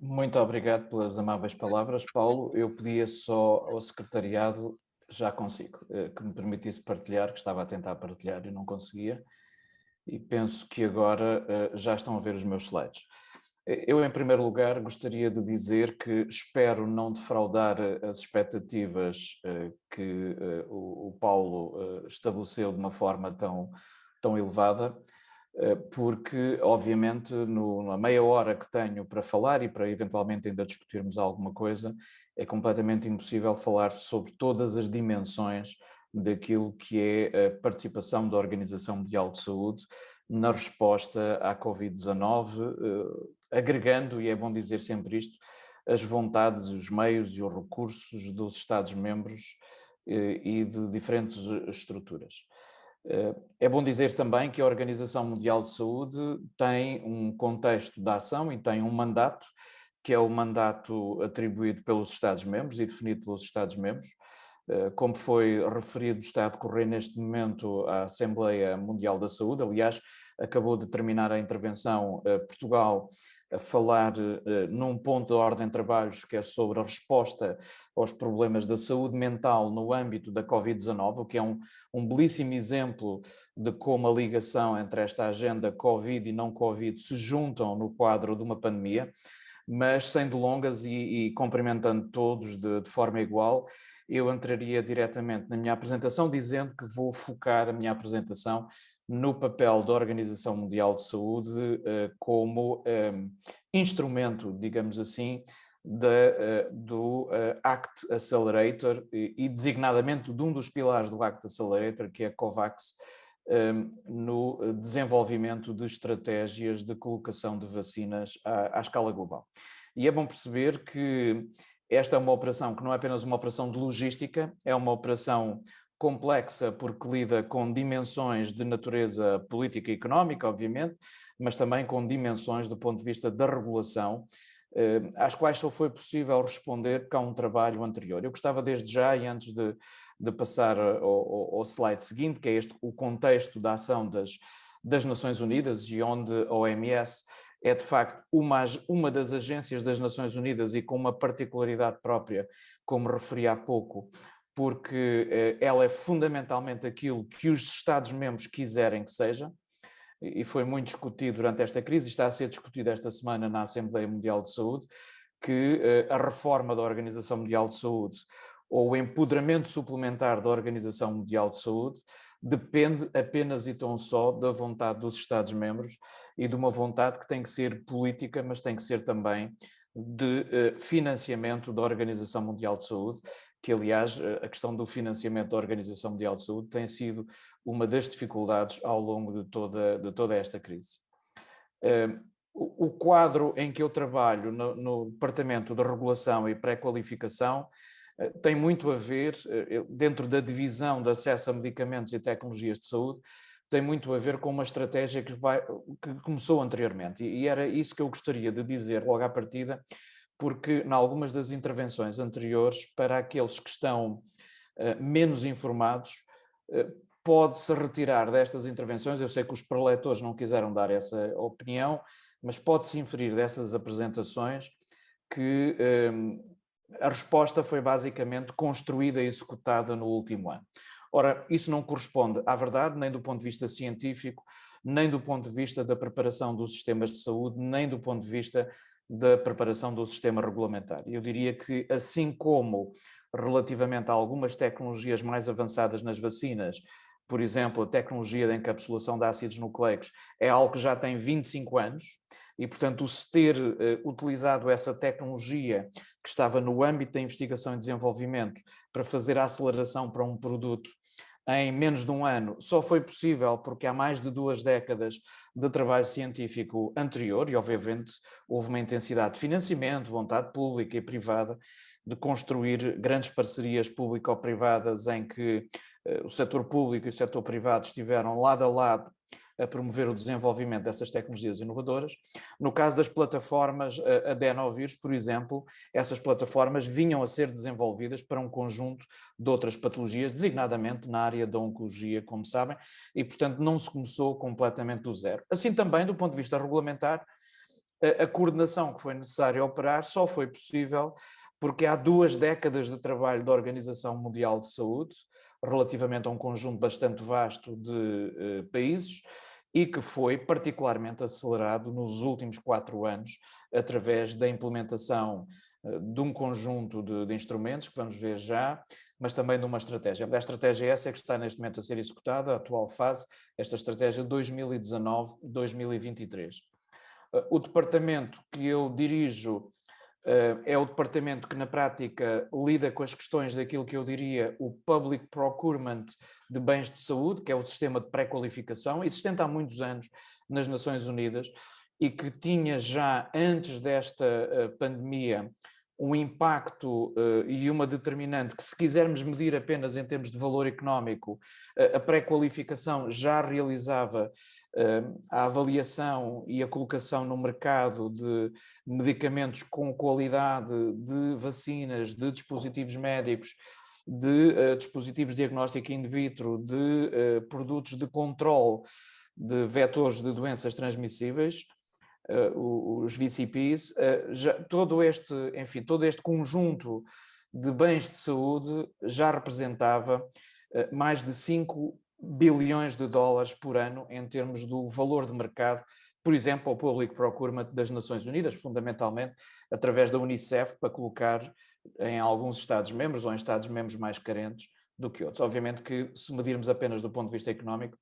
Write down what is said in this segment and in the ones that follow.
Muito obrigado pelas amáveis palavras, Paulo. Eu pedia só ao secretariado, já consigo, que me permitisse partilhar, que estava a tentar partilhar e não conseguia, e penso que agora já estão a ver os meus slides. Eu, em primeiro lugar, gostaria de dizer que espero não defraudar as expectativas que o Paulo estabeleceu de uma forma tão elevada, porque, obviamente, na meia hora que tenho para falar e para eventualmente ainda discutirmos alguma coisa, é completamente impossível falar sobre todas as dimensões daquilo que é a participação da Organização Mundial de Saúde na resposta à Covid-19, agregando, e é bom dizer sempre isto, as vontades, os meios e os recursos dos Estados-membros e de diferentes estruturas. É bom dizer também que a Organização Mundial de Saúde tem um contexto de ação e tem um mandato, que é o mandato atribuído pelos Estados-membros e definido pelos Estados-membros. Como foi referido, está a decorrer neste momento a Assembleia Mundial da Saúde. Aliás, acabou de terminar a intervenção Portugal a falar num ponto da ordem de trabalhos que é sobre a resposta aos problemas da saúde mental no âmbito da Covid-19, o que é um belíssimo exemplo de como a ligação entre esta agenda Covid e não Covid se juntam no quadro de uma pandemia. Mas sem delongas e cumprimentando todos de forma igual, eu entraria diretamente na minha apresentação dizendo que vou focar a minha apresentação no papel da Organização Mundial de Saúde como instrumento, digamos assim, do ACT Accelerator e designadamente de um dos pilares do ACT Accelerator, que é a COVAX, no desenvolvimento de estratégias de colocação de vacinas à escala global. E é bom perceber que esta é uma operação que não é apenas uma operação de logística, é uma operação complexa porque lida com dimensões de natureza política e económica, obviamente, mas também com dimensões do ponto de vista da regulação, às quais só foi possível responder porque há um trabalho anterior. Eu gostava desde já, e antes de passar ao slide seguinte, que é o contexto da ação das Nações Unidas, e onde a OMS é de facto uma das agências das Nações Unidas e com uma particularidade própria, como referi há pouco, porque ela é fundamentalmente aquilo que os Estados-membros quiserem que seja, e foi muito discutido durante esta crise, e está a ser discutido esta semana na Assembleia Mundial de Saúde, que a reforma da Organização Mundial de Saúde ou o empoderamento suplementar da Organização Mundial de Saúde depende apenas e tão só da vontade dos Estados-membros e de uma vontade que tem que ser política, mas tem que ser também de financiamento da Organização Mundial de Saúde, que aliás a questão do financiamento da Organização Mundial de Saúde tem sido uma das dificuldades ao longo de toda esta crise. O quadro em que eu trabalho no Departamento de Regulação e Pré-Qualificação tem muito a ver, dentro da divisão de acesso a medicamentos e tecnologias de saúde, tem muito a ver com uma estratégia que começou anteriormente. E era isso que eu gostaria de dizer logo à partida, porque em algumas das intervenções anteriores, para aqueles que estão menos informados, pode-se retirar destas intervenções, eu sei que os preletores não quiseram dar essa opinião, mas pode-se inferir dessas apresentações que a resposta foi basicamente construída e executada no último ano. Ora, isso não corresponde à verdade, nem do ponto de vista científico, nem do ponto de vista da preparação dos sistemas de saúde, nem do ponto de vista da preparação do sistema regulamentar. Eu diria que, assim como relativamente a algumas tecnologias mais avançadas nas vacinas, por exemplo, a tecnologia da encapsulação de ácidos nucleicos é algo que já tem 25 anos, e, portanto, o se ter utilizado essa tecnologia que estava no âmbito da investigação e desenvolvimento para fazer a aceleração para um produto em menos de um ano, só foi possível porque há mais de 2 décadas de trabalho científico anterior, e obviamente houve uma intensidade de financiamento, vontade pública e privada, de construir grandes parcerias público-privadas em que o setor público e o setor privado estiveram lado a lado a promover o desenvolvimento dessas tecnologias inovadoras. No caso das plataformas adenovírus, por exemplo, essas plataformas vinham a ser desenvolvidas para um conjunto de outras patologias, designadamente na área da oncologia, como sabem, e, portanto, não se começou completamente do zero. Assim também, do ponto de vista regulamentar, a coordenação que foi necessária operar só foi possível porque há 2 décadas de trabalho da Organização Mundial de Saúde, relativamente a um conjunto bastante vasto de países, e que foi particularmente acelerado nos últimos 4 anos, através da implementação de um conjunto de instrumentos, que vamos ver já, mas também de uma estratégia. A estratégia é essa que está neste momento a ser executada, a atual fase, esta estratégia 2019-2023. O departamento que eu dirijo é o departamento que na prática lida com as questões daquilo que eu diria o Public Procurement de bens de saúde, que é o sistema de pré-qualificação, existente há muitos anos nas Nações Unidas e que tinha já antes desta pandemia um impacto e uma determinante que, se quisermos medir apenas em termos de valor económico, a pré-qualificação já realizava a avaliação e a colocação no mercado de medicamentos com qualidade, de vacinas, de dispositivos médicos, de dispositivos de diagnóstico in vitro, de produtos de controle de vetores de doenças transmissíveis, os VCPs, todo este conjunto de bens de saúde já representava mais de 5 bilhões de dólares por ano em termos do valor de mercado, por exemplo, ao Public Procurement das Nações Unidas, fundamentalmente através da Unicef, para colocar em alguns Estados-membros ou em Estados-membros mais carentes do que outros. Obviamente que, se medirmos apenas do ponto de vista económico,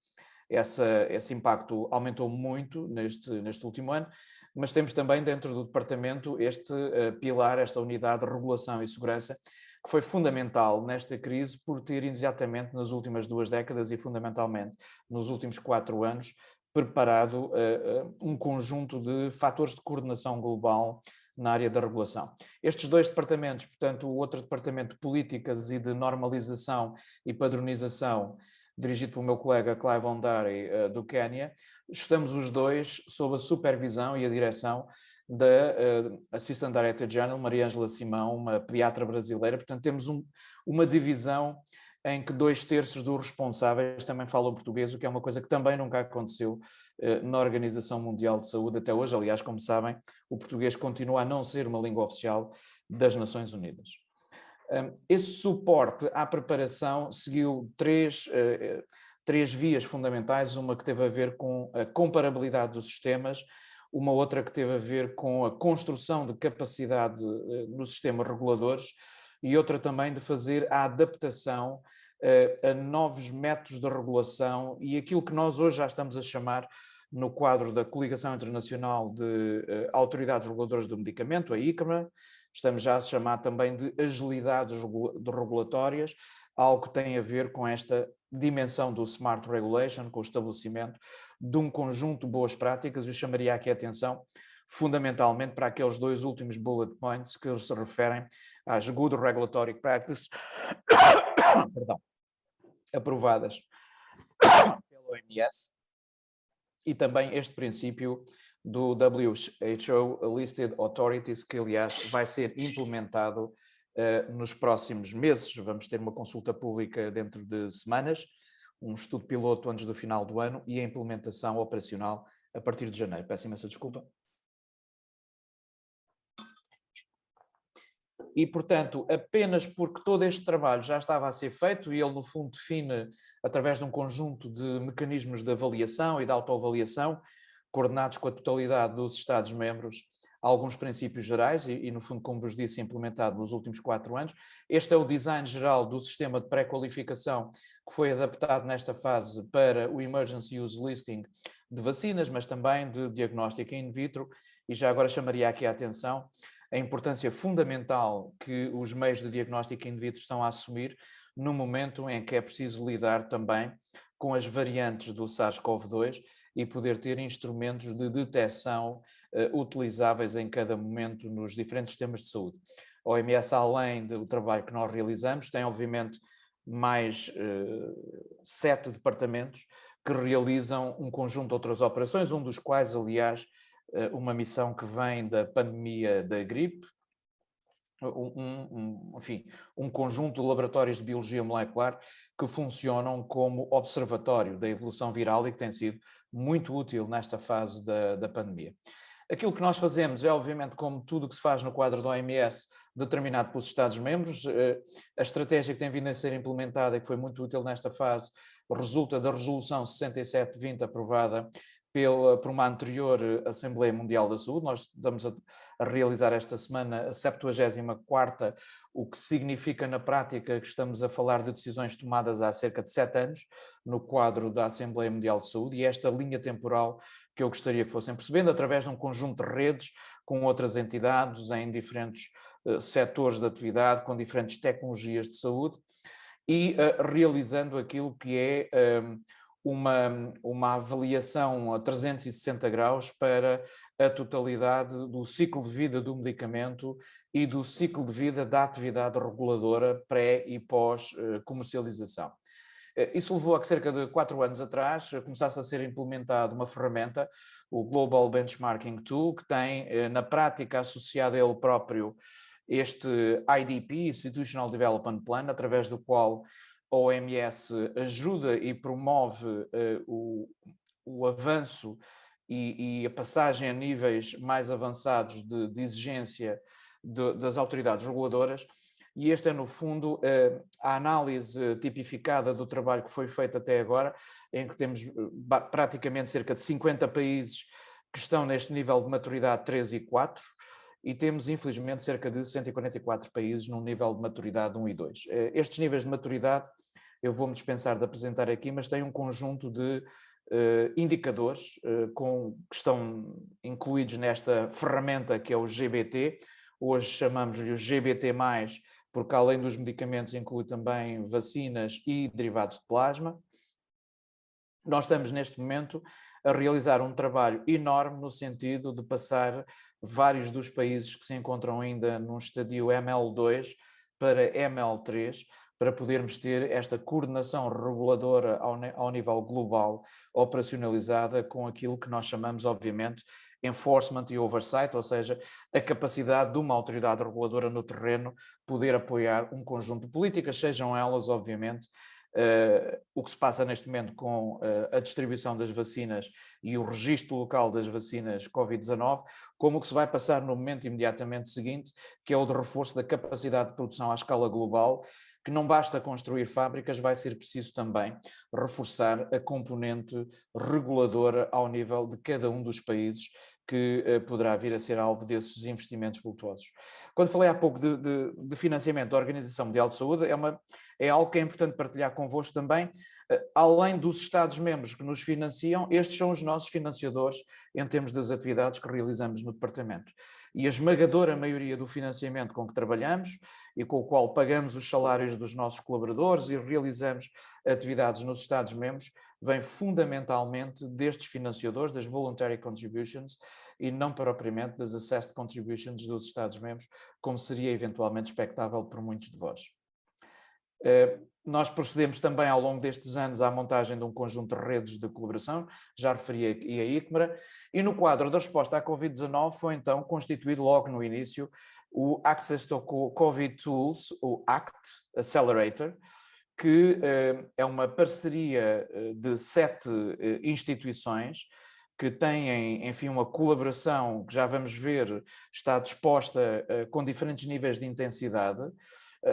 esse impacto aumentou muito neste último ano, mas temos também dentro do departamento este pilar, esta unidade de regulação e segurança, que foi fundamental nesta crise por ter imediatamente nas últimas 2 décadas e fundamentalmente nos últimos 4 anos preparado um conjunto de fatores de coordenação global na área da regulação. Estes 2 departamentos, portanto, o outro departamento de políticas e de normalização e padronização, dirigido pelo meu colega Clive Ondari, do Quénia, estamos os 2 sob a supervisão e a direção da Assistant Director General, Maria Ângela Simão, uma pediatra brasileira. Portanto, temos uma divisão em que 2/3 dos responsáveis também falam português, o que é uma coisa que também nunca aconteceu na Organização Mundial de Saúde até hoje. Aliás, como sabem, o português continua a não ser uma língua oficial das Nações Unidas. Esse suporte à preparação seguiu três vias fundamentais, uma que teve a ver com a comparabilidade dos sistemas, uma outra que teve a ver com a construção de capacidade nos sistemas reguladores e outra também de fazer a adaptação a novos métodos de regulação e aquilo que nós hoje já estamos a chamar, no quadro da Coligação Internacional de Autoridades Reguladoras do Medicamento, a ICMA, estamos já a chamar também de agilidades regulatórias, algo que tem a ver com esta dimensão do Smart Regulation, com o estabelecimento de um conjunto de boas práticas. Eu chamaria aqui a atenção fundamentalmente para aqueles 2 últimos bullet points que se referem às Good Regulatory Practices perdão, aprovadas pela OMS e também este princípio do WHO Listed Authorities, que aliás vai ser implementado nos próximos meses. Vamos ter uma consulta pública dentro de semanas, um estudo piloto antes do final do ano e a implementação operacional a partir de janeiro. Peço imensa desculpa. E, portanto, apenas porque todo este trabalho já estava a ser feito e ele, no fundo, define, através de um conjunto de mecanismos de avaliação e de autoavaliação, coordenados com a totalidade dos Estados-membros, alguns princípios gerais e, no fundo, como vos disse, implementado nos últimos 4 anos. Este é o design geral do sistema de pré-qualificação que foi adaptado nesta fase para o Emergency Use Listing de vacinas, mas também de diagnóstico in vitro, e já agora chamaria aqui a atenção a importância fundamental que os meios de diagnóstico in vitro estão a assumir no momento em que é preciso lidar também com as variantes do SARS-CoV-2 e poder ter instrumentos de detecção utilizáveis em cada momento nos diferentes sistemas de saúde. A OMS, além do trabalho que nós realizamos, tem obviamente mais 7 departamentos que realizam um conjunto de outras operações, um dos quais, aliás, uma missão que vem da pandemia da gripe, enfim, um conjunto de laboratórios de biologia molecular que funcionam como observatório da evolução viral e que tem sido muito útil nesta fase da pandemia. Aquilo que nós fazemos é, obviamente, como tudo o que se faz no quadro da OMS, determinado pelos Estados-membros. A estratégia que tem vindo a ser implementada e que foi muito útil nesta fase resulta da Resolução 6720, aprovada por uma anterior Assembleia Mundial da Saúde. Nós estamos a realizar esta semana a 74ª, o que significa na prática que estamos a falar de decisões tomadas há cerca de 7 anos no quadro da Assembleia Mundial de Saúde, e esta linha temporal que eu gostaria que fossem percebendo através de um conjunto de redes com outras entidades em diferentes setores de atividade, com diferentes tecnologias de saúde, e realizando aquilo que é uma avaliação a 360 graus para a totalidade do ciclo de vida do medicamento e do ciclo de vida da atividade reguladora pré e pós comercialização. Isso levou a que cerca de 4 anos atrás começasse a ser implementada uma ferramenta, o Global Benchmarking Tool, que tem na prática associado a ele próprio este IDP, Institutional Development Plan, através do qual a OMS ajuda e promove o avanço e a passagem a níveis mais avançados de exigência das autoridades reguladoras. E este é, no fundo, a análise tipificada do trabalho que foi feito até agora, em que temos praticamente cerca de 50 países que estão neste nível de maturidade 3 e 4, e temos, infelizmente, cerca de 144 países num nível de maturidade 1 e 2. Estes níveis de maturidade eu vou-me dispensar de apresentar aqui, mas tem um conjunto de indicadores que estão incluídos nesta ferramenta que é o GBT. Hoje chamamos-lhe o GBT+, porque além dos medicamentos inclui também vacinas e derivados de plasma. Nós estamos neste momento a realizar um trabalho enorme no sentido de passar vários dos países que se encontram ainda num estadio ML2 para ML3, para podermos ter esta coordenação reguladora ao nível global, operacionalizada com aquilo que nós chamamos, obviamente, enforcement e oversight, ou seja, a capacidade de uma autoridade reguladora no terreno poder apoiar um conjunto de políticas, sejam elas, obviamente, o que se passa neste momento com a distribuição das vacinas e o registro local das vacinas Covid-19, como o que se vai passar no momento imediatamente seguinte, que é o de reforço da capacidade de produção à escala global, que não basta construir fábricas, vai ser preciso também reforçar a componente reguladora ao nível de cada um dos países que poderá vir a ser alvo desses investimentos vultuosos. Quando falei há pouco de financiamento da Organização Mundial de Saúde, é algo que é importante partilhar convosco também. Além dos Estados-membros que nos financiam, estes são os nossos financiadores em termos das atividades que realizamos no Departamento. E a esmagadora maioria do financiamento com que trabalhamos e com o qual pagamos os salários dos nossos colaboradores e realizamos atividades nos Estados-membros vem fundamentalmente destes financiadores, das voluntary contributions, e não propriamente das assessed contributions dos Estados-membros, como seria eventualmente expectável por muitos de vós. Nós procedemos também ao longo destes anos à montagem de um conjunto de redes de colaboração, já referi aqui a ICMRA, e no quadro da resposta à Covid-19 foi então constituído logo no início o Access to Covid Tools, o ACT Accelerator, que é uma parceria de 7 instituições que têm, enfim, uma colaboração que já vamos ver está disposta com diferentes níveis de intensidade.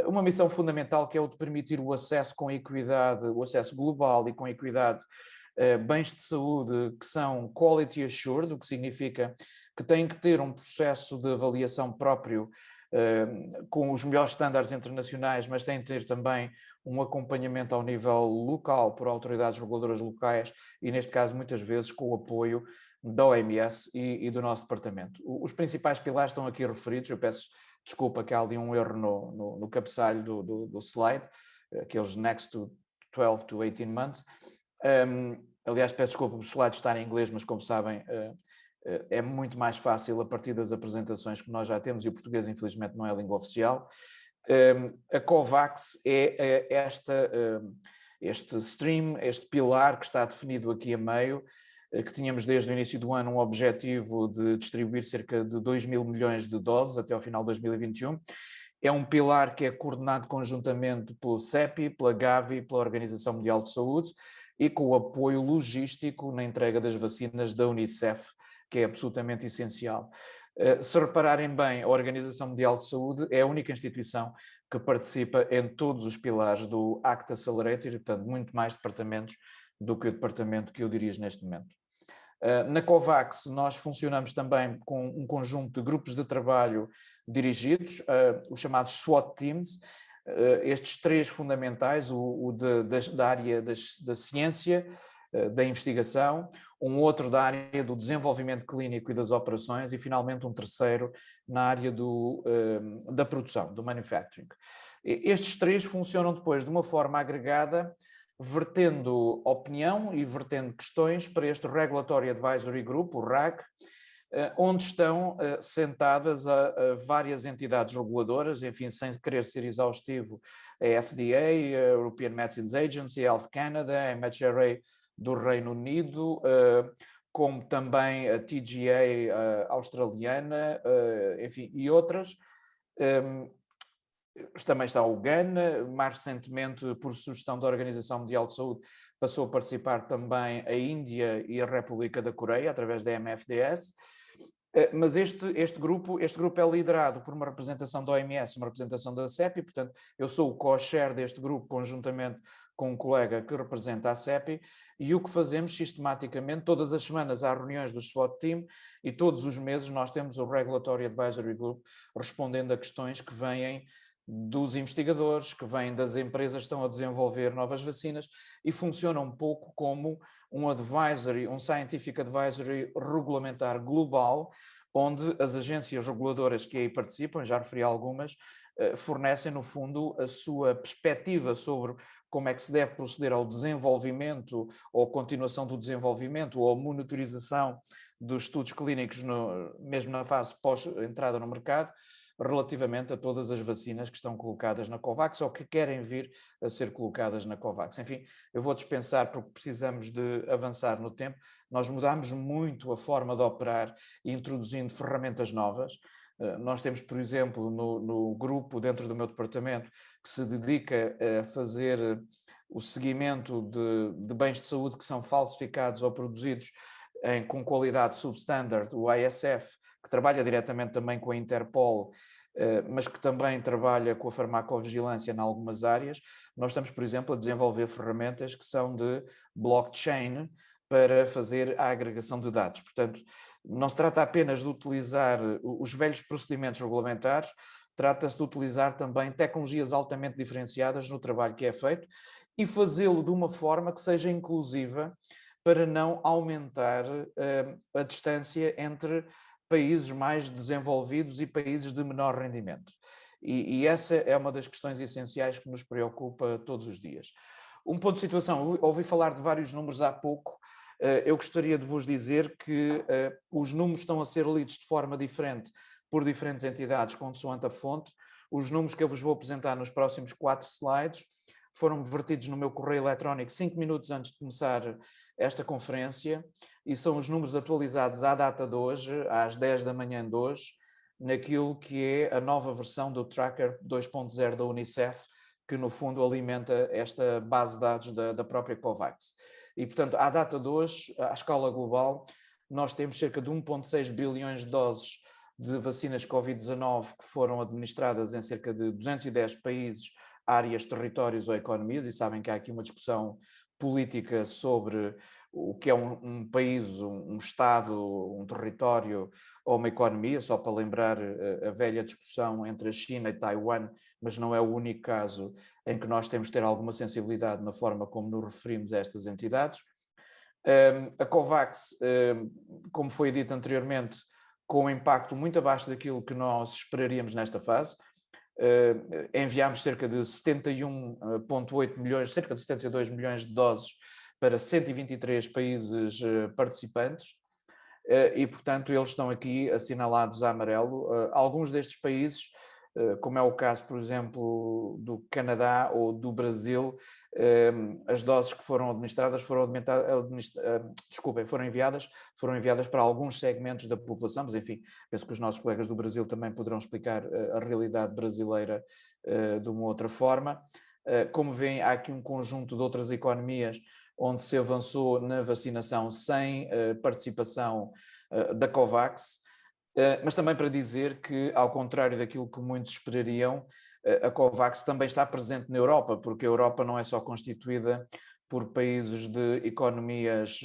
Uma missão fundamental que é o de permitir o acesso com equidade, o acesso global e com equidade bens de saúde que são quality assured, o que significa que têm que ter um processo de avaliação próprio com os melhores estándares internacionais, mas têm que ter também um acompanhamento ao nível local por autoridades reguladoras locais e, neste caso, muitas vezes com o apoio da OMS e do nosso departamento. Os principais pilares estão aqui referidos, eu peço desculpa que há ali um erro no cabeçalho do slide, aqueles next to 12 to 18 months. Aliás, peço desculpa por o slide estar em inglês, mas como sabem, é muito mais fácil a partir das apresentações que nós já temos, e o português infelizmente não é a língua oficial. A COVAX é este stream, este pilar que está definido aqui a meio, que tínhamos desde o início do ano um objetivo de distribuir cerca de 2 mil milhões de doses até ao final de 2021. É um pilar que é coordenado conjuntamente pelo CEPI, pela Gavi e pela Organização Mundial de Saúde, e com o apoio logístico na entrega das vacinas da Unicef que é absolutamente essencial. Se repararem bem, a Organização Mundial de Saúde é a única instituição que participa em todos os pilares do Act Accelerator, e, portanto, muito mais departamentos do que o departamento que eu dirijo neste momento. Na COVAX, nós funcionamos também com um conjunto de grupos de trabalho dirigidos, os chamados SWAT Teams, estes três fundamentais, da área da ciência, da investigação, um outro da área do desenvolvimento clínico e das operações e, finalmente, um terceiro na área da produção, do manufacturing. Estes três funcionam depois de uma forma agregada, vertendo opinião e vertendo questões para este Regulatory Advisory Group, o RAG, onde estão sentadas a várias entidades reguladoras, enfim, sem querer ser exaustivo, a FDA, a European Medicines Agency, a Health Canada, a MHRA do Reino Unido, como também a TGA australiana, enfim, e outras. Também está o GAN, mais recentemente, por sugestão da Organização Mundial de Saúde, passou a participar também a Índia e a República da Coreia, através da MFDS. Mas este grupo é liderado por uma representação da OMS, uma representação da CEPI, portanto, eu sou o co-chair deste grupo, conjuntamente com um colega que representa a CEPI, e o que fazemos sistematicamente, todas as semanas há reuniões do SWAT Team, e todos os meses nós temos o Regulatory Advisory Group respondendo a questões que vêm dos investigadores, que vêm das empresas que estão a desenvolver novas vacinas, e funciona um pouco como um advisory, um scientific advisory regulamentar global, onde as agências reguladoras que aí participam, já referi algumas, fornecem, no fundo, a sua perspectiva sobre como é que se deve proceder ao desenvolvimento ou continuação do desenvolvimento ou monitorização dos estudos clínicos, mesmo na fase pós-entrada no mercado, relativamente a todas as vacinas que estão colocadas na COVAX ou que querem vir a ser colocadas na COVAX. Enfim, eu vou dispensar porque precisamos de avançar no tempo. Nós mudamos muito a forma de operar, introduzindo ferramentas novas. Nós temos, por exemplo, no grupo dentro do meu departamento que se dedica a fazer o seguimento de bens de saúde que são falsificados ou produzidos com qualidade substandard, o ISF, que trabalha diretamente também com a Interpol, mas que também trabalha com a farmacovigilância em algumas áreas. Nós estamos, por exemplo, a desenvolver ferramentas que são de blockchain para fazer a agregação de dados. Portanto, não se trata apenas de utilizar os velhos procedimentos regulamentares, trata-se de utilizar também tecnologias altamente diferenciadas no trabalho que é feito e fazê-lo de uma forma que seja inclusiva para não aumentar a distância entre países mais desenvolvidos e países de menor rendimento. E essa é uma das questões essenciais que nos preocupa todos os dias. Um ponto de situação, ouvi falar de vários números há pouco, eu gostaria de vos dizer que os números estão a ser lidos de forma diferente por diferentes entidades, consoante a fonte. Os números que eu vos vou apresentar nos próximos 4 slides foram vertidos no meu correio eletrónico 5 minutos antes de começar esta conferência e são os números atualizados à data de hoje, às 10 da manhã de hoje, naquilo que é a nova versão do Tracker 2.0 da Unicef, que no fundo alimenta esta base de dados da própria COVAX. E, portanto, à data de hoje, à escala global, nós temos cerca de 1,6 bilhões de doses de vacinas Covid-19 que foram administradas em cerca de 210 países, áreas, territórios ou economias, e sabem que há aqui uma discussão política sobre o que é um país, um Estado, um território ou uma economia, só para lembrar a velha discussão entre a China e Taiwan, mas não é o único caso em que nós temos de ter alguma sensibilidade na forma como nos referimos a estas entidades. A COVAX, como foi dito anteriormente, com um impacto muito abaixo daquilo que nós esperaríamos nesta fase. Enviámos cerca de 71,8 milhões, cerca de 72 milhões de doses para 123 países participantes e, portanto, eles estão aqui assinalados a amarelo. Alguns destes países, como é o caso, por exemplo, do Canadá ou do Brasil, as doses que foram administradas foram enviadas para alguns segmentos da população, mas enfim, penso que os nossos colegas do Brasil também poderão explicar a realidade brasileira de uma outra forma. Como veem, há aqui um conjunto de outras economias onde se avançou na vacinação sem participação da COVAX, mas também para dizer que, ao contrário daquilo que muitos esperariam, a COVAX também está presente na Europa, porque a Europa não é só constituída por países de economias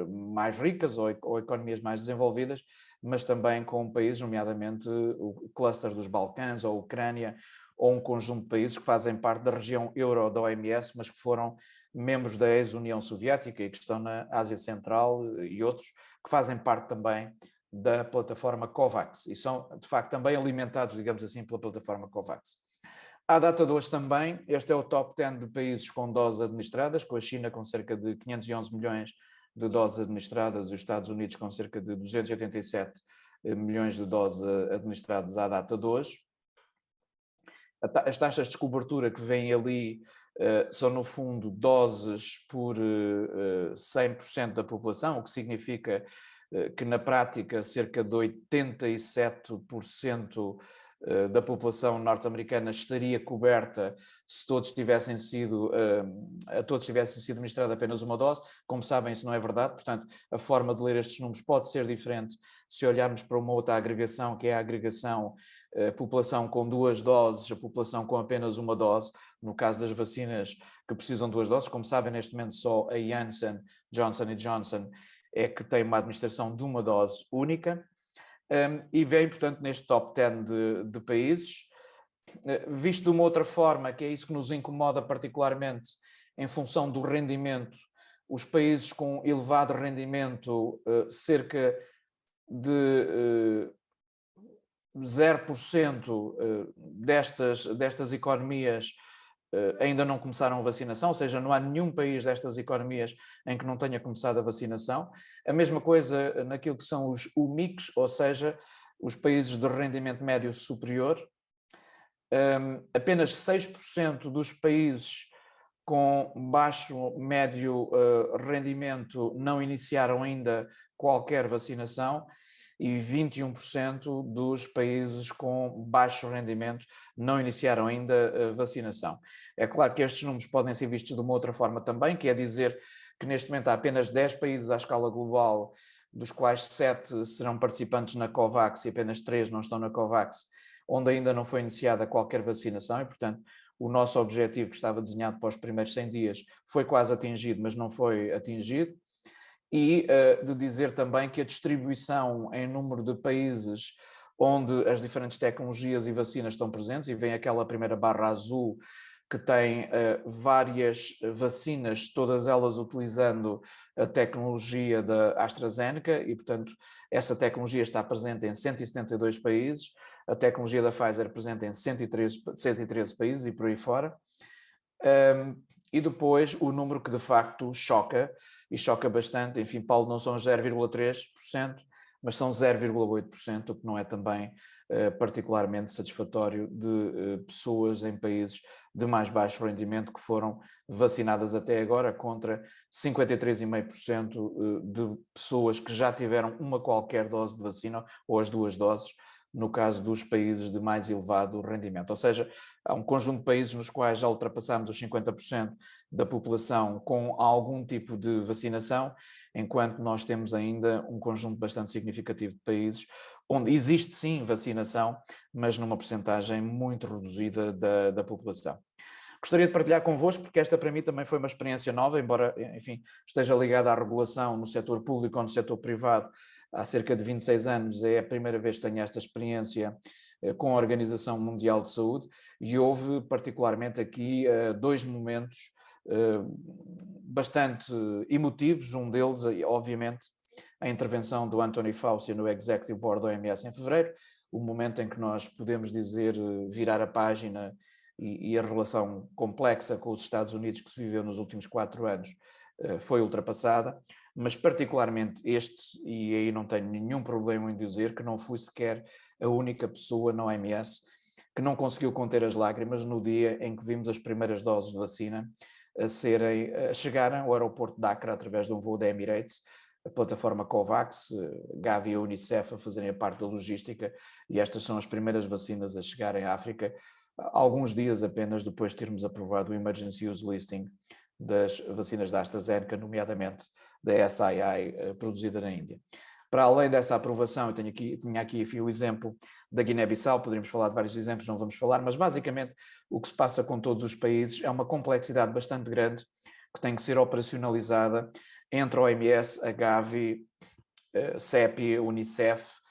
mais ricas ou economias mais desenvolvidas, mas também com países, nomeadamente o cluster dos Balcãs ou a Ucrânia, ou um conjunto de países que fazem parte da região euro da OMS, mas que foram membros da ex-União Soviética e que estão na Ásia Central e outros, que fazem parte também da plataforma COVAX e são, de facto, também alimentados, digamos assim, pela plataforma COVAX. À data de hoje também, este é o top 10 de países com doses administradas, com a China com cerca de 511 milhões de doses administradas e os Estados Unidos com cerca de 287 milhões de doses administradas à data de hoje. As taxas de cobertura que vêm ali são, no fundo, doses por 100% da população, o que significa que, na prática, cerca de 87% da população norte-americana estaria coberta se todos tivessem sido, a todos tivessem sido administrada apenas uma dose. Como sabem, isso não é verdade, portanto, a forma de ler estes números pode ser diferente se olharmos para uma outra agregação, que é a agregação população com 2 doses, a população com apenas uma dose, no caso das vacinas que precisam de 2 doses. Como sabem, neste momento só a Janssen, Johnson Johnson, é que tem uma administração de uma dose única. E vem, portanto, neste top 10 de países. Visto de uma outra forma, que é isso que nos incomoda particularmente em função do rendimento, os países com elevado rendimento, cerca de 0% destas economias ainda não começaram a vacinação, ou seja, não há nenhum país destas economias em que não tenha começado a vacinação. A mesma coisa naquilo que são os UMICs, ou seja, os países de rendimento médio superior. Apenas 6% dos países com baixo médio rendimento não iniciaram ainda qualquer vacinação e 21% dos países com baixo rendimento não iniciaram ainda vacinação. É claro que estes números podem ser vistos de uma outra forma também, que é dizer que neste momento há apenas 10 países à escala global, dos quais 7 serão participantes na COVAX e apenas 3 não estão na COVAX, onde ainda não foi iniciada qualquer vacinação e, portanto, o nosso objetivo que estava desenhado para os primeiros 100 dias foi quase atingido, mas não foi atingido. E de dizer também que a distribuição em número de países onde as diferentes tecnologias e vacinas estão presentes, e vem aquela primeira barra azul que tem várias vacinas, todas elas utilizando a tecnologia da AstraZeneca, e portanto essa tecnologia está presente em 172 países, a tecnologia da Pfizer presente em 113 países e por aí fora. E depois o número que de facto choca, e choca bastante, enfim, Paulo, não são 0,3%, mas são 0,8%, o que não é também particularmente satisfatório de pessoas em países de mais baixo rendimento que foram vacinadas até agora, contra 53,5% de pessoas que já tiveram uma qualquer dose de vacina, ou as 2 doses, no caso dos países de mais elevado rendimento. Ou seja, há um conjunto de países nos quais já ultrapassamos os 50% da população com algum tipo de vacinação, enquanto nós temos ainda um conjunto bastante significativo de países onde existe sim vacinação, mas numa percentagem muito reduzida da população. Gostaria de partilhar convosco, porque esta para mim também foi uma experiência nova, embora, enfim, esteja ligada à regulação no setor público ou no setor privado há cerca de 26 anos, é a primeira vez que tenho esta experiência com a Organização Mundial de Saúde, e houve particularmente aqui 2 momentos bastante emotivos, um deles, obviamente, a intervenção do Anthony Fauci no Executive Board da OMS em fevereiro, o momento em que nós podemos dizer virar a página e a relação complexa com os Estados Unidos que se viveu nos últimos 4 anos foi ultrapassada, mas particularmente este, e aí não tenho nenhum problema em dizer que não fui sequer a única pessoa na OMS que não conseguiu conter as lágrimas no dia em que vimos as primeiras doses de vacina a chegarem ao aeroporto de Accra através de um voo da Emirates, a plataforma COVAX, Gavi e a Unicef a fazerem a parte da logística, e estas são as primeiras vacinas a chegarem à África, alguns dias apenas depois de termos aprovado o Emergency Use Listing das vacinas da AstraZeneca, nomeadamente da SII, produzida na Índia. Para além dessa aprovação, eu tinha aqui enfim, o exemplo da Guiné-Bissau, poderíamos falar de vários exemplos, não vamos falar, mas basicamente o que se passa com todos os países é uma complexidade bastante grande que tem que ser operacionalizada entre a OMS, a Gavi, CEPI, Unicef,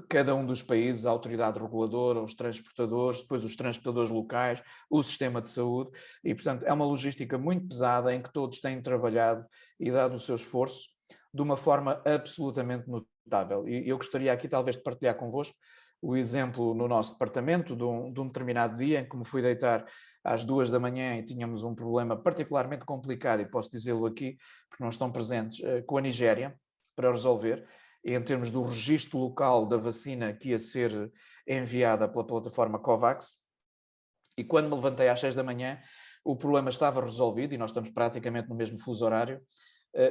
cada um dos países, a autoridade reguladora, os transportadores, depois os transportadores locais, o sistema de saúde, e portanto é uma logística muito pesada em que todos têm trabalhado e dado o seu esforço de uma forma absolutamente notável. E eu gostaria aqui talvez de partilhar convosco o exemplo no nosso departamento de um determinado dia em que me fui deitar às 2 da manhã e tínhamos um problema particularmente complicado, e posso dizê-lo aqui, porque não estão presentes, com a Nigéria, para resolver, em termos do registro local da vacina que ia ser enviada pela plataforma COVAX. E quando me levantei às 6 da manhã, o problema estava resolvido, e nós estamos praticamente no mesmo fuso horário,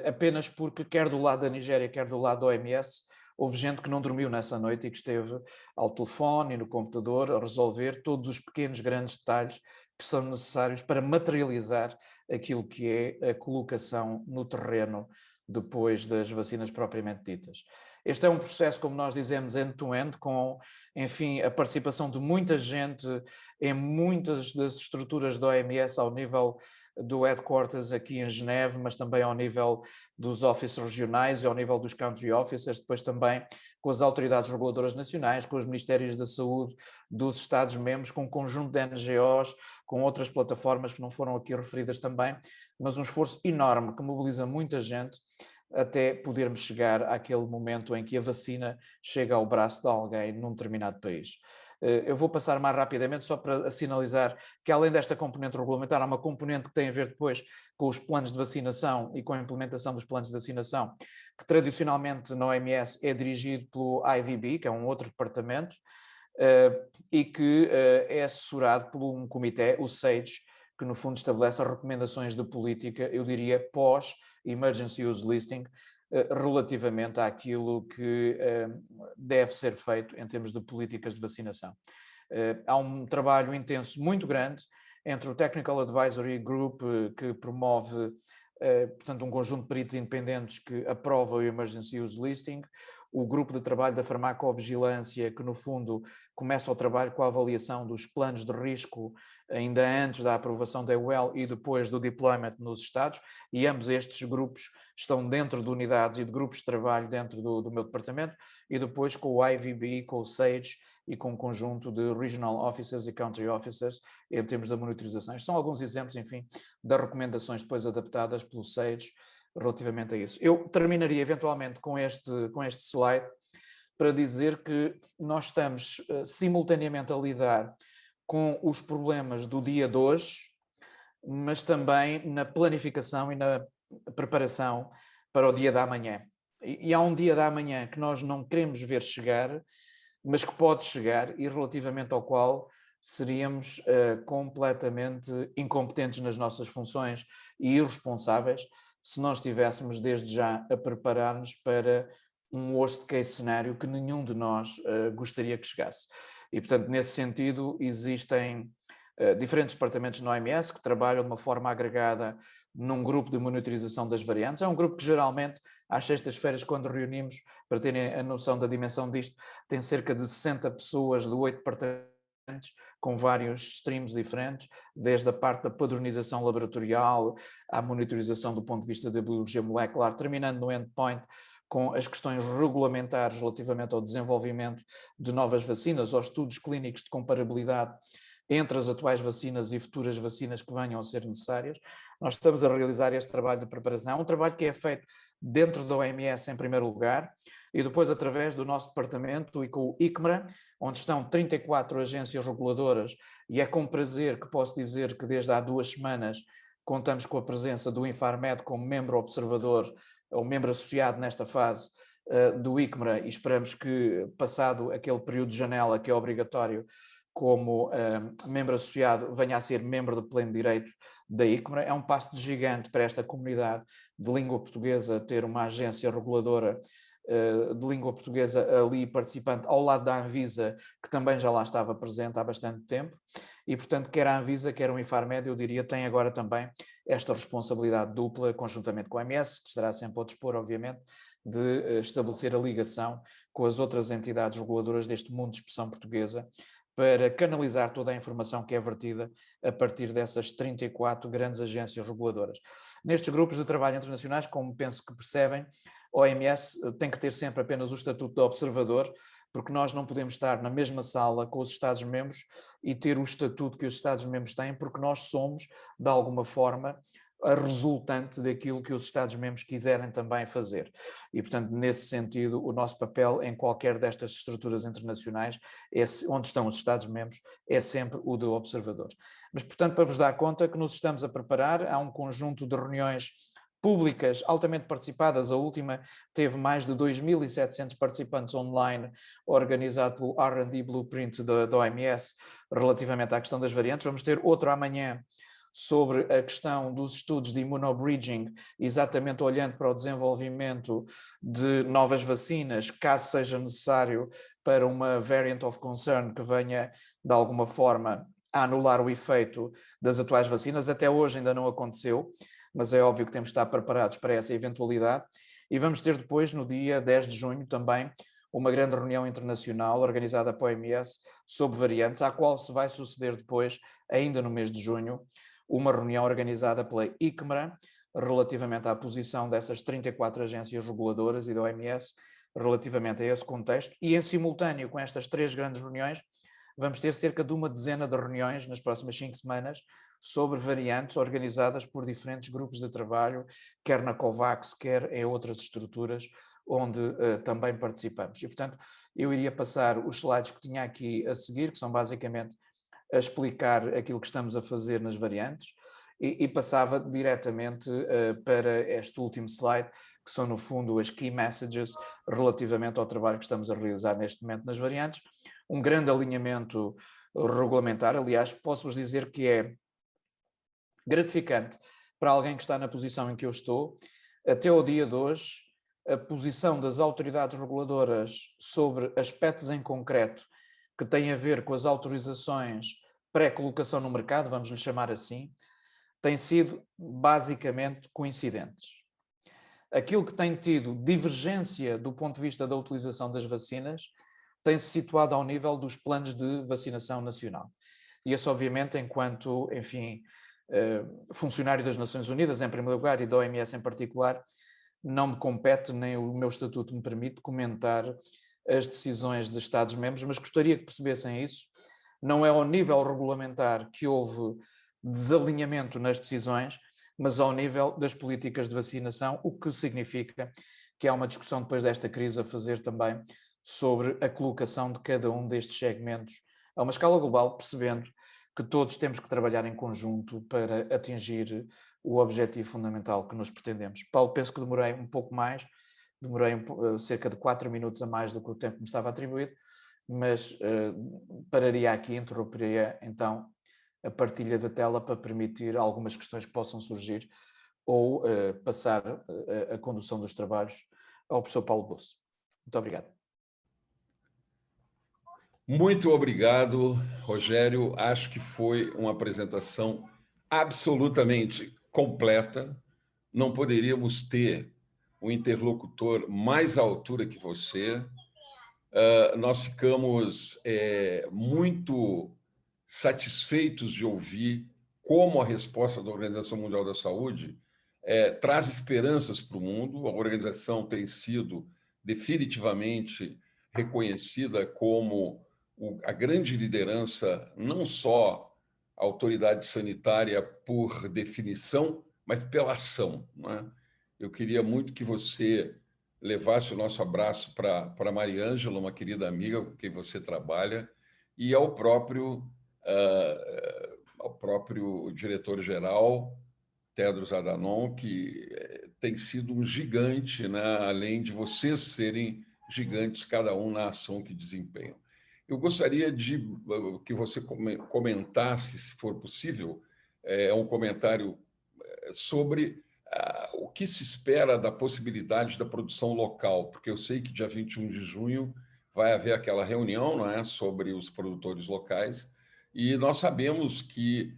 apenas porque, quer do lado da Nigéria, quer do lado da OMS, houve gente que não dormiu nessa noite e que esteve ao telefone e no computador a resolver todos os pequenos, grandes detalhes que são necessários para materializar aquilo que é a colocação no terreno depois das vacinas propriamente ditas. Este é um processo, como nós dizemos, end-to-end, com, enfim, a participação de muita gente em muitas das estruturas da OMS ao nível do headquarters aqui em Geneve, mas também ao nível dos offices regionais e ao nível dos country officers, depois também com as autoridades reguladoras nacionais, com os ministérios da saúde dos Estados-membros, com um conjunto de NGOs, com outras plataformas que não foram aqui referidas também, mas um esforço enorme que mobiliza muita gente até podermos chegar àquele momento em que a vacina chega ao braço de alguém num determinado país. Eu vou passar mais rapidamente só para sinalizar que, além desta componente regulamentar, há uma componente que tem a ver depois com os planos de vacinação e com a implementação dos planos de vacinação, que tradicionalmente na OMS é dirigido pelo IVB, que é um outro departamento, e que é assessorado por um comitê, o SAGE, que no fundo estabelece as recomendações de política, eu diria, pós-emergency use listing, relativamente àquilo que deve ser feito em termos de políticas de vacinação. Há um trabalho intenso muito grande entre o Technical Advisory Group, que promove, portanto, um conjunto de peritos independentes que aprova o Emergency Use Listing, o grupo de trabalho da farmacovigilância, que no fundo começa o trabalho com a avaliação dos planos de risco ainda antes da aprovação da EUL e depois do deployment nos Estados, e ambos estes grupos estão dentro de unidades e de grupos de trabalho dentro do meu departamento, e depois com o IVB, com o SAGE e com um conjunto de Regional Officers e Country Officers em termos da monitorização. São alguns exemplos, enfim, das recomendações depois adaptadas pelo SAGE relativamente a isso. Eu terminaria eventualmente com este slide para dizer que nós estamos simultaneamente a lidar com os problemas do dia de hoje, mas também na planificação e na preparação para o dia da amanhã. E há um dia da amanhã que nós não queremos ver chegar, mas que pode chegar e relativamente ao qual seríamos completamente incompetentes nas nossas funções e irresponsáveis se nós estivéssemos desde já a preparar-nos para um worst case cenário que nenhum de nós gostaria que chegasse. E, portanto, nesse sentido, existem diferentes departamentos no OMS que trabalham de uma forma agregada num grupo de monitorização das variantes. É um grupo que geralmente, às sextas-feiras, quando reunimos, para terem a noção da dimensão disto, tem cerca de 60 pessoas de 8 departamentos, com vários streams diferentes, desde a parte da padronização laboratorial à monitorização do ponto de vista da biologia molecular, terminando no endpoint com as questões regulamentares relativamente ao desenvolvimento de novas vacinas, aos estudos clínicos de comparabilidade entre as atuais vacinas e futuras vacinas que venham a ser necessárias. Nós estamos a realizar este trabalho de preparação, um trabalho que é feito dentro da OMS em primeiro lugar, e depois através do nosso departamento e com o ICMRA, onde estão 34 agências reguladoras, e é com prazer que posso dizer que desde há 2 semanas contamos com a presença do Infarmed como membro observador, ou membro associado nesta fase do ICMRA, e esperamos que, passado aquele período de janela que é obrigatório, como membro associado, venha a ser membro de pleno direito da ICMRA. É um passo de gigante para esta comunidade de língua portuguesa ter uma agência reguladora de língua portuguesa ali participante ao lado da Anvisa, que também já lá estava presente há bastante tempo, e portanto quer a Anvisa, quer o Infarmed, eu diria, tem agora também esta responsabilidade dupla, conjuntamente com a OMS, que estará sempre ao dispor, obviamente, de estabelecer a ligação com as outras entidades reguladoras deste mundo de expressão portuguesa, para canalizar toda a informação que é vertida a partir dessas 34 grandes agências reguladoras. Nestes grupos de trabalho internacionais, como penso que percebem, a OMS tem que ter sempre apenas o estatuto de observador, porque nós não podemos estar na mesma sala com os Estados-membros e ter o estatuto que os Estados-membros têm, porque nós somos, de alguma forma, a resultante daquilo que os Estados-membros quiserem também fazer. E, portanto, nesse sentido, o nosso papel em qualquer destas estruturas internacionais, onde estão os Estados-membros, é sempre o de observador. Mas, portanto, para vos dar conta que nos estamos a preparar, há um conjunto de reuniões públicas altamente participadas. A última teve mais de 2.700 participantes online, organizado pelo R&D Blueprint da OMS, relativamente à questão das variantes. Vamos ter outro amanhã sobre a questão dos estudos de immunobridging, exatamente olhando para o desenvolvimento de novas vacinas, caso seja necessário, para uma variant of concern que venha, de alguma forma, a anular o efeito das atuais vacinas. Até hoje ainda não aconteceu, mas é óbvio que temos de estar preparados para essa eventualidade. E vamos ter depois, no dia 10 de junho, também uma grande reunião internacional organizada pela OMS sobre variantes, à qual se vai suceder depois, ainda no mês de junho, uma reunião organizada pela ICMRA, relativamente à posição dessas 34 agências reguladoras e da OMS, relativamente a esse contexto. E em simultâneo com estas 3 grandes reuniões, vamos ter cerca de uma dezena de reuniões nas próximas 5 semanas sobre variantes organizadas por diferentes grupos de trabalho, quer na COVAX, quer em outras estruturas onde também participamos. E, portanto, eu iria passar os slides que tinha aqui a seguir, que são basicamente a explicar aquilo que estamos a fazer nas variantes, e passava diretamente para este último slide, que são, no fundo, as key messages relativamente ao trabalho que estamos a realizar neste momento nas variantes. Um grande alinhamento regulamentar, aliás, posso-vos dizer que é gratificante para alguém que está na posição em que eu estou. Até ao dia de hoje, a posição das autoridades reguladoras sobre aspectos em concreto que têm a ver com as autorizações pré-colocação no mercado, vamos lhe chamar assim, têm sido basicamente coincidentes. Aquilo que tem tido divergência do ponto de vista da utilização das vacinas tem-se situado ao nível dos planos de vacinação nacional. E esse, obviamente, enquanto, enfim, funcionário das Nações Unidas, em primeiro lugar, e da OMS em particular, não me compete, nem o meu estatuto me permite comentar as decisões de Estados-membros, mas gostaria que percebessem isso. Não é ao nível regulamentar que houve desalinhamento nas decisões, mas ao nível das políticas de vacinação, o que significa que há uma discussão depois desta crise a fazer também sobre a colocação de cada um destes segmentos a uma escala global, percebendo que todos temos que trabalhar em conjunto para atingir o objetivo fundamental que nos pretendemos. Paulo, penso que demorei um pouco mais, demorei cerca de 4 minutos a mais do que o tempo que me estava atribuído, mas pararia aqui, interromperia então a partilha da tela para permitir algumas questões que possam surgir ou passar a condução dos trabalhos ao professor Paulo Bosso. Muito obrigado. Muito obrigado, Rogério. Acho que foi uma apresentação absolutamente completa. Não poderíamos ter um interlocutor mais à altura que você. Nós ficamos muito satisfeitos de ouvir como a resposta da Organização Mundial da Saúde traz esperanças para o mundo. A organização tem sido definitivamente reconhecida como a grande liderança, não só a autoridade sanitária por definição, mas pela ação, não é? Eu queria muito que você levasse o nosso abraço para Mariângela, uma querida amiga com quem você trabalha, e ao próprio diretor-geral, Tedros Adhanom, que tem sido um gigante, né? Além de vocês serem gigantes, cada um na ação que desempenham. Eu gostaria de que você comentasse, se for possível, um comentário sobre o que se espera da possibilidade da produção local, porque eu sei que dia 21 de junho vai haver aquela reunião, não é, sobre os produtores locais, e nós sabemos que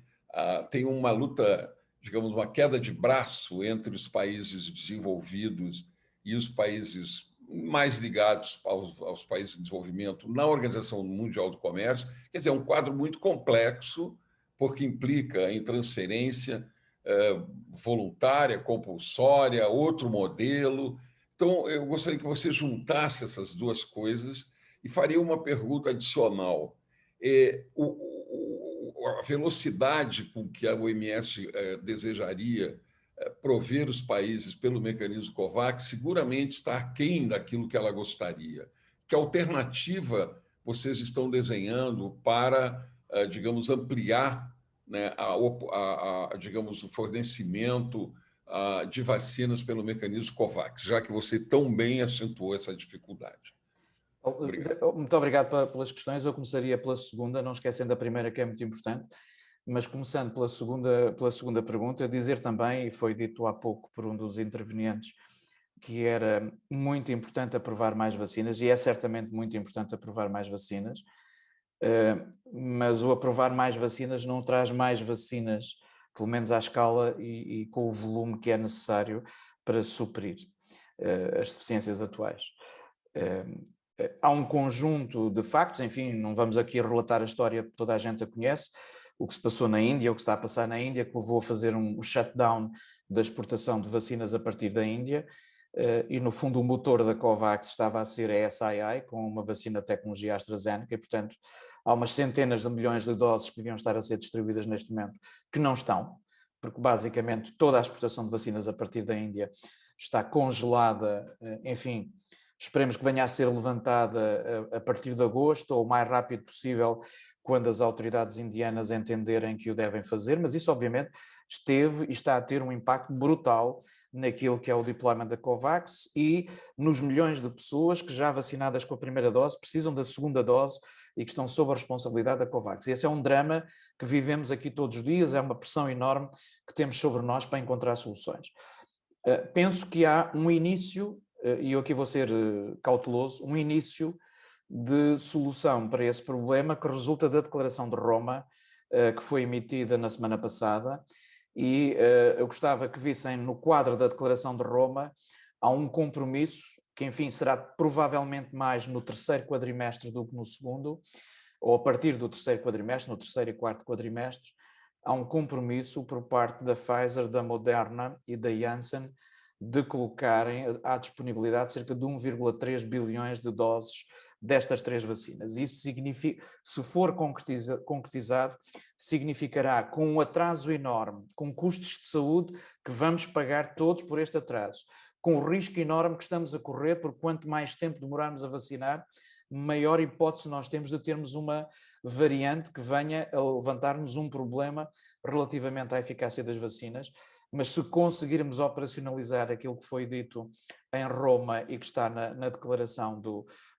tem uma luta, digamos, uma queda de braço entre os países desenvolvidos e os países mais ligados aos países em desenvolvimento na Organização Mundial do Comércio. Quer dizer, é um quadro muito complexo, porque implica em transferência voluntária, compulsória, outro modelo. Então, eu gostaria que você juntasse essas duas coisas e faria uma pergunta adicional. A velocidade com que a OMS desejaria prover os países pelo mecanismo COVAX seguramente está aquém daquilo que ela gostaria. Que alternativa vocês estão desenhando para, digamos, ampliar, né, digamos, o fornecimento de vacinas pelo mecanismo COVAX, já que você tão bem acentuou essa dificuldade? Obrigado. Muito obrigado pelas questões. Eu começaria pela segunda, não esquecendo a primeira, que é muito importante, mas começando pela segunda pergunta, dizer também, e foi dito há pouco por um dos intervenientes, que era muito importante aprovar mais vacinas, e é certamente muito importante aprovar mais vacinas, mas o aprovar mais vacinas não traz mais vacinas, pelo menos à escala e com o volume que é necessário para suprir as deficiências atuais. Há um conjunto de factos, enfim, não vamos aqui relatar a história que toda a gente a conhece, o que se passou na Índia, o que está a passar na Índia, que levou a fazer um shutdown da exportação de vacinas a partir da Índia, e no fundo o motor da COVAX estava a ser a SII, com uma vacina de tecnologia AstraZeneca, e portanto há umas centenas de milhões de doses que deviam estar a ser distribuídas neste momento, que não estão, porque basicamente toda a exportação de vacinas a partir da Índia está congelada, enfim. Esperemos que venha a ser levantada a partir de agosto ou o mais rápido possível, quando as autoridades indianas entenderem que o devem fazer, mas isso obviamente esteve e está a ter um impacto brutal naquilo que é o deployment da COVAX e nos milhões de pessoas que já vacinadas com a primeira dose precisam da segunda dose e que estão sob a responsabilidade da COVAX. E esse é um drama que vivemos aqui todos os dias, é uma pressão enorme que temos sobre nós para encontrar soluções. Penso que há um início, e eu aqui vou ser cauteloso, um início de solução para esse problema que resulta da Declaração de Roma, que foi emitida na semana passada, e eu gostava que vissem no quadro da Declaração de Roma, há um compromisso, que enfim será provavelmente mais no terceiro quadrimestre do que no segundo, ou a partir do terceiro quadrimestre, no terceiro e quarto quadrimestre, há um compromisso por parte da Pfizer, da Moderna e da Janssen de colocarem à disponibilidade cerca de 1,3 bilhões de doses destas três vacinas. Isso significa, se for concretizado, significará com um atraso enorme, com custos de saúde que vamos pagar todos por este atraso, com o risco enorme que estamos a correr, porque quanto mais tempo demorarmos a vacinar, maior hipótese nós temos de termos uma variante que venha a levantar-nos um problema relativamente à eficácia das vacinas. Mas se conseguirmos operacionalizar aquilo que foi dito em Roma e que está na declaração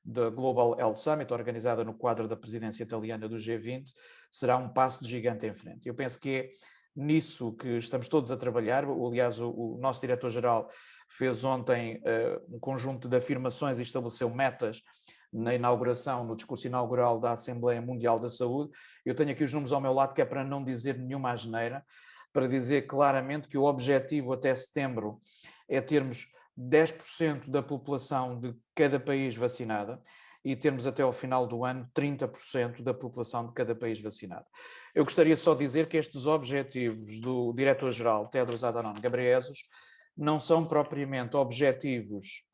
da Global Health Summit, organizada no quadro da presidência italiana do G20, será um passo de gigante em frente. Eu penso que é nisso que estamos todos a trabalhar. Aliás, o nosso diretor-geral fez ontem um conjunto de afirmações e estabeleceu metas na inauguração, no discurso inaugural da Assembleia Mundial da Saúde. Eu tenho aqui os números ao meu lado, que é para não dizer nenhuma asneira, para dizer claramente que o objetivo até setembro é termos 10% da população de cada país vacinada e termos até ao final do ano 30% da população de cada país vacinada. Eu gostaria só de dizer que estes objetivos do diretor-geral Tedros Adhanom Ghebreyesus não são propriamente objetivos,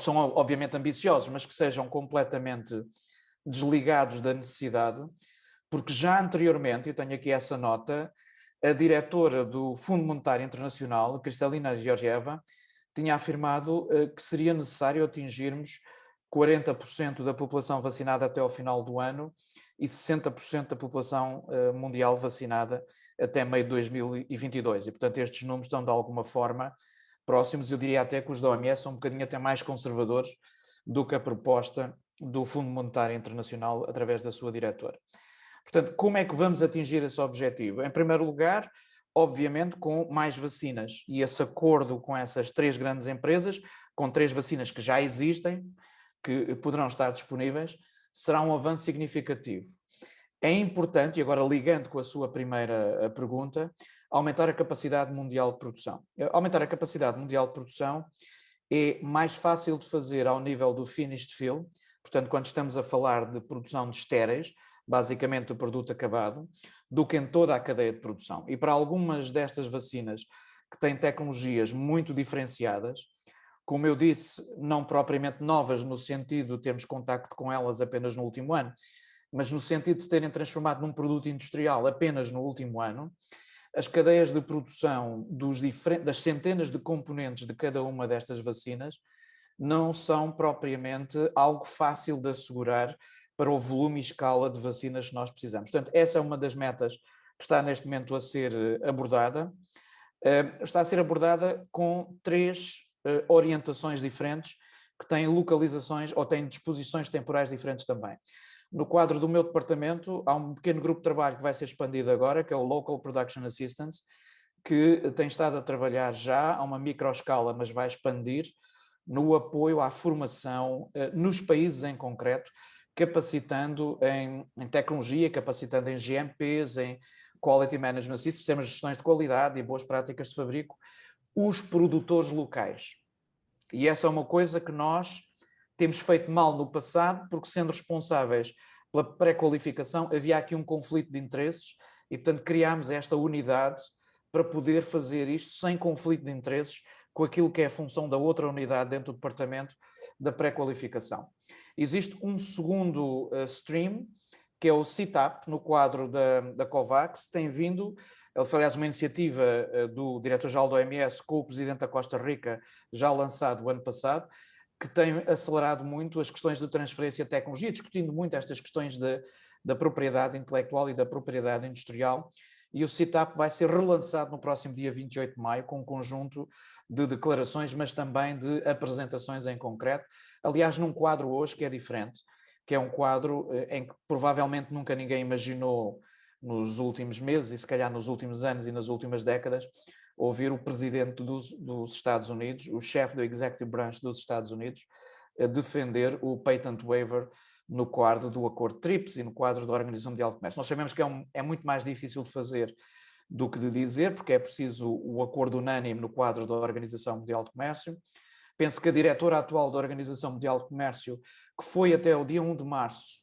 são obviamente ambiciosos, mas que sejam completamente desligados da necessidade, porque já anteriormente, eu tenho aqui essa nota, a diretora do Fundo Monetário Internacional, Kristalina Georgieva, tinha afirmado que seria necessário atingirmos 40% da população vacinada até ao final do ano e 60% da população mundial vacinada até meio de 2022. E, portanto, estes números estão, de alguma forma, próximos. Eu diria até que os da OMS são um bocadinho até mais conservadores do que a proposta do Fundo Monetário Internacional através da sua diretora. Portanto, como é que vamos atingir esse objetivo? Em primeiro lugar, obviamente, com mais vacinas. E esse acordo com essas três grandes empresas, com três vacinas que já existem, que poderão estar disponíveis, será um avanço significativo. É importante, e agora ligando com a sua primeira pergunta, aumentar a capacidade mundial de produção. Aumentar a capacidade mundial de produção é mais fácil de fazer ao nível do finished fill, portanto, quando estamos a falar de produção de estéreis, basicamente do produto acabado, do que em toda a cadeia de produção. E para algumas destas vacinas que têm tecnologias muito diferenciadas, como eu disse, não propriamente novas no sentido de termos contacto com elas apenas no último ano, mas no sentido de se terem transformado num produto industrial apenas no último ano, as cadeias de produção das centenas de componentes de cada uma destas vacinas não são propriamente algo fácil de assegurar para o volume e escala de vacinas que nós precisamos. Portanto, essa é uma das metas que está neste momento a ser abordada. Está a ser abordada com 3 orientações diferentes que têm localizações ou têm disposições temporais diferentes também. No quadro do meu departamento, há um pequeno grupo de trabalho que vai ser expandido agora, que é o Local Production Assistance, que tem estado a trabalhar já a uma microescala, mas vai expandir no apoio à formação nos países em concreto, capacitando em tecnologia, capacitando em GMPs, em Quality Management System, sistemas de gestões de qualidade e boas práticas de fabrico, os produtores locais. E essa é uma coisa que nós temos feito mal no passado, porque sendo responsáveis pela pré-qualificação, havia aqui um conflito de interesses e, portanto, criámos esta unidade para poder fazer isto sem conflito de interesses com aquilo que é a função da outra unidade dentro do departamento da pré-qualificação. Existe um segundo stream, que é o CITAP, no quadro da COVAX, tem vindo, ele foi, aliás, uma iniciativa do diretor-geral da OMS com o presidente da Costa Rica, já lançado o ano passado, que tem acelerado muito as questões de transferência de tecnologia, discutindo muito estas questões da propriedade intelectual e da propriedade industrial, e o CITAP vai ser relançado no próximo dia 28 de maio, com um conjunto de declarações, mas também de apresentações em concreto, aliás, num quadro hoje que é diferente, que é um quadro em que provavelmente nunca ninguém imaginou nos últimos meses, e se calhar nos últimos anos e nas últimas décadas, ouvir o presidente dos Estados Unidos, o chefe do Executive Branch dos Estados Unidos, a defender o patent waiver no quadro do Acordo TRIPS e no quadro da Organização Mundial de Comércio. Nós sabemos que é muito mais difícil de fazer do que de dizer, porque é preciso o acordo unânime no quadro da Organização Mundial de Comércio. Penso que a diretora atual da Organização Mundial de Comércio, que foi até o dia 1 de março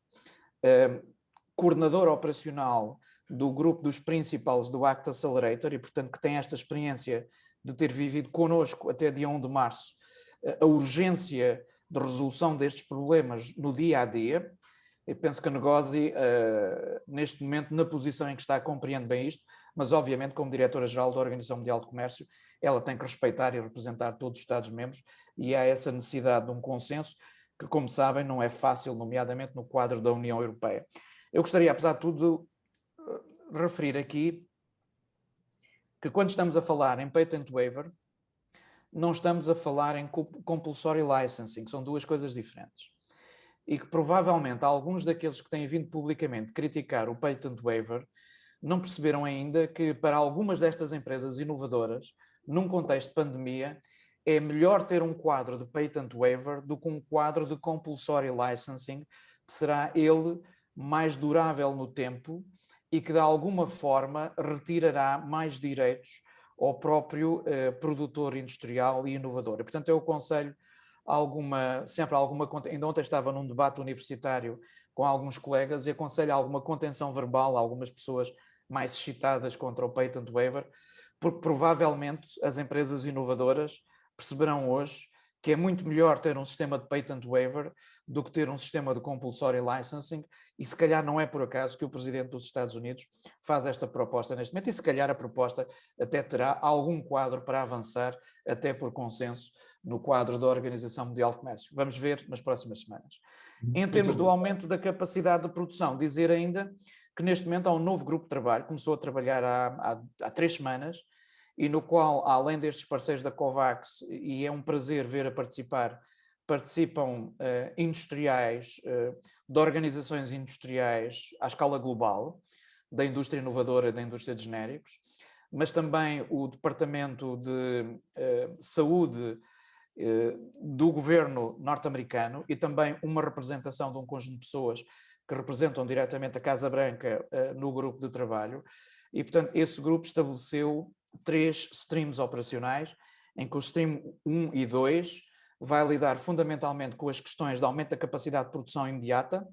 coordenadora operacional do grupo dos principais do ACT Accelerator e, portanto, que tem esta experiência de ter vivido connosco até dia 1 de março a urgência de resolução destes problemas no dia a dia. Eu penso que a Ngozi, neste momento, na posição em que está, compreende bem isto, mas, obviamente, como diretora-geral da Organização Mundial de Comércio, ela tem que respeitar e representar todos os Estados-membros e há essa necessidade de um consenso que, como sabem, não é fácil, nomeadamente no quadro da União Europeia. Eu gostaria, apesar de tudo, de referir aqui que quando estamos a falar em patent waiver, não estamos a falar em compulsory licensing, são duas coisas diferentes. E que provavelmente alguns daqueles que têm vindo publicamente criticar o patent waiver não perceberam ainda que para algumas destas empresas inovadoras, num contexto de pandemia, é melhor ter um quadro de patent waiver do que um quadro de compulsory licensing, que será ele mais durável no tempo e que de alguma forma retirará mais direitos ao próprio produtor industrial e inovador. E, portanto, eu aconselho sempre alguma... Ainda ontem estava num debate universitário com alguns colegas e aconselho alguma contenção verbal a algumas pessoas mais excitadas contra o patent waiver, porque provavelmente as empresas inovadoras perceberão hoje que é muito melhor ter um sistema de patent waiver do que ter um sistema de compulsory licensing, e se calhar não é por acaso que o presidente dos Estados Unidos faz esta proposta neste momento, e se calhar a proposta até terá algum quadro para avançar, até por consenso, no quadro da Organização Mundial de Comércio. Vamos ver nas próximas semanas. Em termos do aumento da capacidade de produção, dizer ainda que neste momento há um novo grupo de trabalho, começou a trabalhar há 3 semanas, e no qual, além destes parceiros da COVAX, e é um prazer ver a participam industriais, de organizações industriais à escala global, da indústria inovadora e da indústria de genéricos, mas também o Departamento de Saúde do governo norte-americano e também uma representação de um conjunto de pessoas que representam diretamente a Casa Branca no grupo de trabalho. E, portanto, esse grupo estabeleceu 3 streams operacionais, em que o stream 1 e 2 vai lidar fundamentalmente com as questões de aumento da capacidade de produção imediata,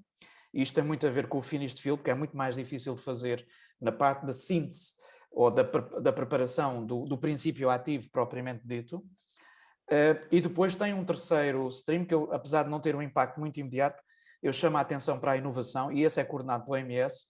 e isto tem muito a ver com o finished field, porque é muito mais difícil de fazer na parte da síntese ou da preparação do princípio ativo propriamente dito. E depois tem um terceiro stream, que eu, apesar de não ter um impacto muito imediato, eu chamo a atenção para a inovação, e esse é coordenado pelo OMS,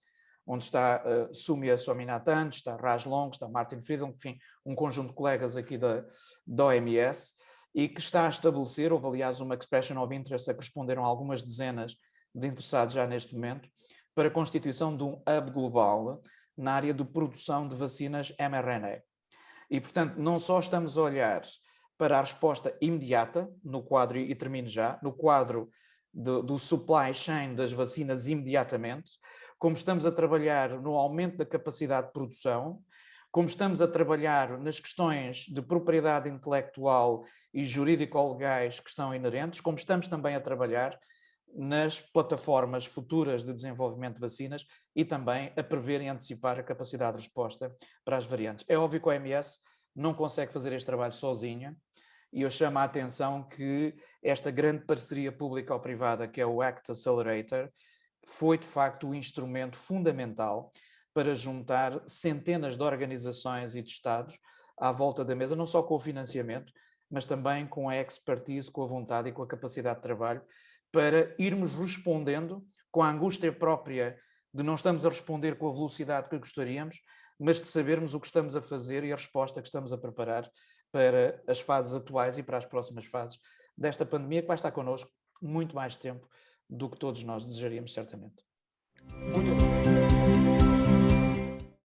onde está Soumya Swaminathan, está Raj Long, está Martin Friedland, enfim, um conjunto de colegas aqui da OMS, e que está a estabelecer, houve aliás uma expression of interest a que responderam algumas dezenas de interessados já neste momento, para a constituição de um hub global na área de produção de vacinas mRNA. E, portanto, não só estamos a olhar para a resposta imediata, no quadro, e termino já, no quadro do supply chain das vacinas imediatamente, como estamos a trabalhar no aumento da capacidade de produção, como estamos a trabalhar nas questões de propriedade intelectual e jurídico-legais que estão inerentes, como estamos também a trabalhar nas plataformas futuras de desenvolvimento de vacinas e também a prever e antecipar a capacidade de resposta para as variantes. É óbvio que a OMS não consegue fazer este trabalho sozinha, e eu chamo a atenção que esta grande parceria pública-privada, que é o ACT Accelerator, foi de facto o instrumento fundamental para juntar centenas de organizações e de Estados à volta da mesa, não só com o financiamento, mas também com a expertise, com a vontade e com a capacidade de trabalho, para irmos respondendo com a angústia própria de não estamos a responder com a velocidade que gostaríamos, mas de sabermos o que estamos a fazer e a resposta que estamos a preparar para as fases atuais e para as próximas fases desta pandemia, que vai estar connosco muito mais tempo do que todos nós desejaríamos, certamente. Muito obrigado.